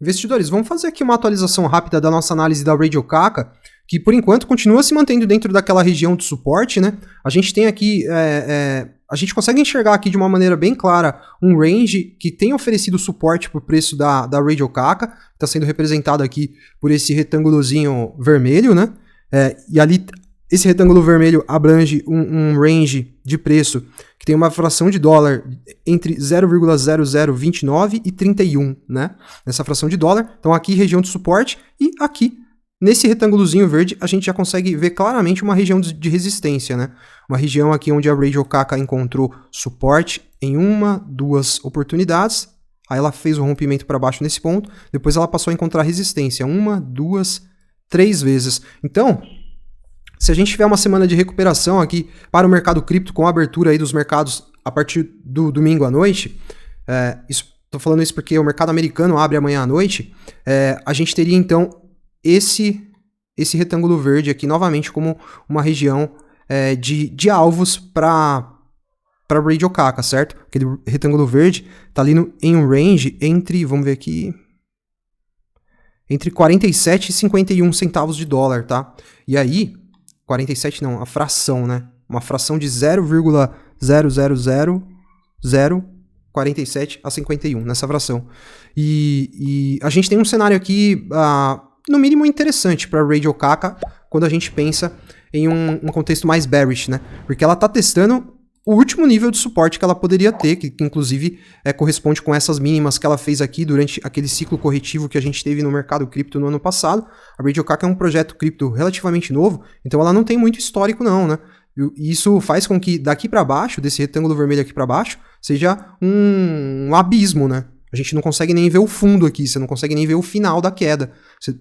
Investidores, vamos fazer aqui uma atualização rápida da nossa análise da Radio Kaka, que por enquanto continua se mantendo dentro daquela região de suporte, né? A gente tem aqui, a gente consegue enxergar aqui de uma maneira bem clara um range que tem oferecido suporte para o preço da Radio Kaka, que está sendo representado aqui por esse retângulozinho vermelho, né? E ali, esse retângulo vermelho abrange um range de preço que tem uma fração de dólar entre 0,0029 e 31, né? Nessa fração de dólar. Então aqui região de suporte e aqui nesse retângulozinho verde a gente já consegue ver claramente uma região de resistência, né? Uma região aqui onde a Radio Kaka encontrou suporte em uma, duas oportunidades. Aí ela fez o rompimento para baixo nesse ponto. Depois ela passou a encontrar resistência uma, duas, 3 vezes. Então, se a gente tiver uma semana de recuperação aqui para o mercado cripto, com a abertura aí dos mercados a partir do domingo à noite, estou falando isso porque o mercado americano abre amanhã à noite, a gente teria então esse retângulo verde aqui novamente como uma região de alvos para Radio Kaka, certo? Aquele retângulo verde está ali em um range entre, vamos ver aqui, entre 47 e 51 centavos de dólar, tá? E aí, 47 não, a fração, né? Uma fração de 0,00047 a 51 nessa fração. E a gente tem um cenário aqui, no mínimo interessante para a Radio Kaka quando a gente pensa em um contexto mais bearish, né? Porque ela está testando o último nível de suporte que ela poderia ter, que inclusive corresponde com essas mínimas que ela fez aqui durante aquele ciclo corretivo que a gente teve no mercado cripto no ano passado. A Radio Kaka é um projeto cripto relativamente novo, então ela não tem muito histórico não, né? E isso faz com que daqui para baixo, desse retângulo vermelho aqui para baixo, seja um abismo, né? A gente não consegue nem ver o fundo aqui, você não consegue nem ver o final da queda.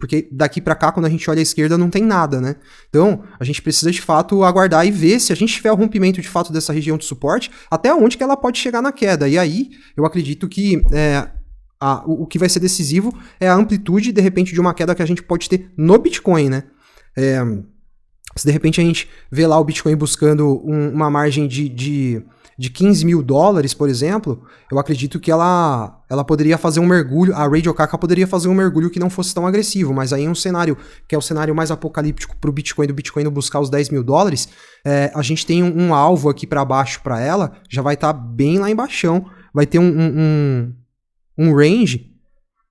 Porque daqui para cá, quando a gente olha à esquerda, não tem nada, né? Então, a gente precisa de fato aguardar e ver se a gente tiver o rompimento de fato dessa região de suporte, até onde que ela pode chegar na queda. E aí, eu acredito que o que vai ser decisivo é a amplitude, de repente, de uma queda que a gente pode ter no Bitcoin, né? Se de repente a gente vê lá o Bitcoin buscando uma margem de 15 mil dólares, por exemplo, eu acredito que ela poderia fazer um mergulho, a Radio Kaka poderia fazer um mergulho que não fosse tão agressivo, mas aí um cenário que é o cenário mais apocalíptico para o Bitcoin, do Bitcoin buscar os 10 mil dólares, a gente tem um alvo aqui para baixo para ela, já vai estar bem lá embaixo, vai ter um range,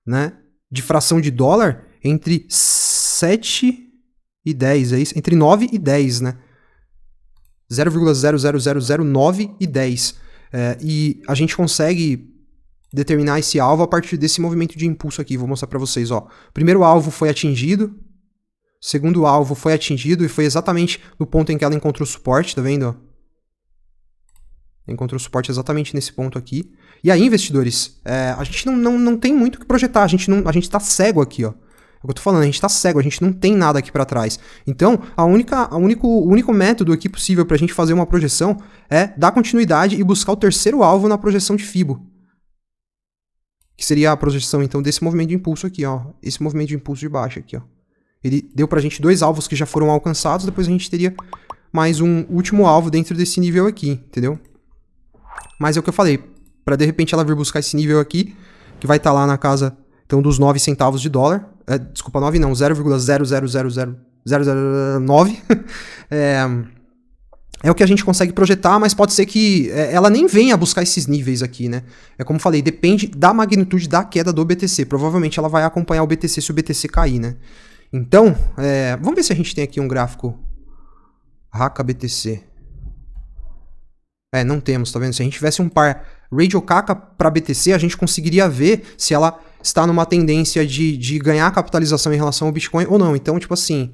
né, de fração de dólar entre 7 e 10, é isso? Entre 9 e 10, né? 0,00009 e 10. E a gente consegue determinar esse alvo a partir desse movimento de impulso aqui. Vou mostrar para vocês, ó. Primeiro alvo foi atingido. Segundo alvo foi atingido e foi exatamente no ponto em que ela encontrou suporte, tá vendo? Ó? Encontrou suporte exatamente nesse ponto aqui. E aí, investidores, a gente não tem muito o que projetar. A gente tá cego aqui, ó. É o que eu tô falando, a gente tá cego, a gente não tem nada aqui para trás. Então, o único método aqui possível pra gente fazer uma projeção é dar continuidade e buscar o terceiro alvo na projeção de Fibo. Que seria a projeção, então, desse movimento de impulso aqui, ó. Esse movimento de impulso de baixo aqui, ó. Ele deu pra gente 2 alvos que já foram alcançados, depois a gente teria mais um último alvo dentro desse nível aqui, entendeu? Mas é o que eu falei, pra de repente ela vir buscar esse nível aqui, que vai estar lá na casa, então, dos 9 centavos de dólar. Desculpa, 9 não, 0,0000009. É o que a gente consegue projetar, mas pode ser que ela nem venha buscar esses níveis aqui, né? É como falei, depende da magnitude da queda do BTC. Provavelmente ela vai acompanhar o BTC se o BTC cair, né? Então, vamos ver se a gente tem aqui um gráfico Kaka BTC. Não temos, tá vendo? Se a gente tivesse um par Radio Kaka para BTC, a gente conseguiria ver se ela está numa tendência de ganhar capitalização em relação ao Bitcoin ou não. Então, tipo assim,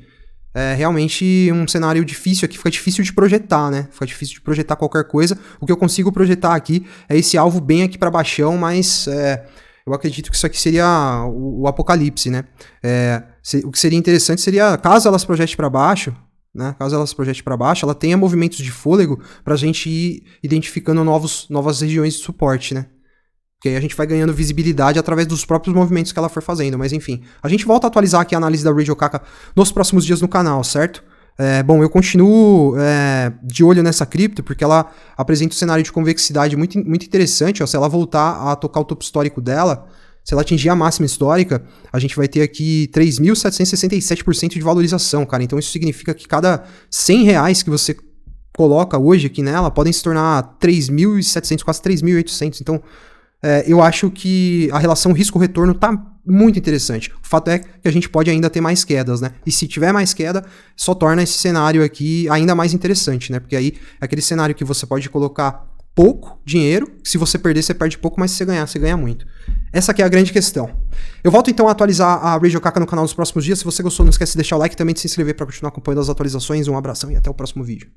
realmente um cenário difícil aqui, fica difícil de projetar, né? Fica difícil de projetar qualquer coisa. O que eu consigo projetar aqui é esse alvo bem aqui para baixão, mas eu acredito que isso aqui seria o apocalipse, né? O que seria interessante seria, caso ela se projete para baixo, né? Caso ela se projete para baixo, ela tenha movimentos de fôlego para a gente ir identificando novas regiões de suporte, né? Porque aí a gente vai ganhando visibilidade através dos próprios movimentos que ela for fazendo. Mas enfim, a gente volta a atualizar aqui a análise da Radio Kaka nos próximos dias no canal, certo? Bom, eu continuo de olho nessa cripto, porque ela apresenta um cenário de convexidade muito, muito interessante. Ó, se ela voltar a tocar o topo histórico dela, Se ela atingir a máxima histórica, a gente vai ter aqui 3.767% de valorização, cara. Então isso significa que cada R$100 que você coloca hoje aqui nela podem se tornar 3.700, quase 3.800. Então eu acho que a relação risco-retorno tá muito interessante. O fato é que a gente pode ainda ter mais quedas, né? E se tiver mais queda, só torna esse cenário aqui ainda mais interessante, né? Porque aí é aquele cenário que você pode colocar pouco dinheiro, se você perder, você perde pouco, mas se você ganha muito. Essa aqui é a grande questão. Eu volto então a atualizar a Radio Kaka no canal nos próximos dias. Se você gostou, não esquece de deixar o like e também de se inscrever para continuar acompanhando as atualizações. Um abração e até o próximo vídeo.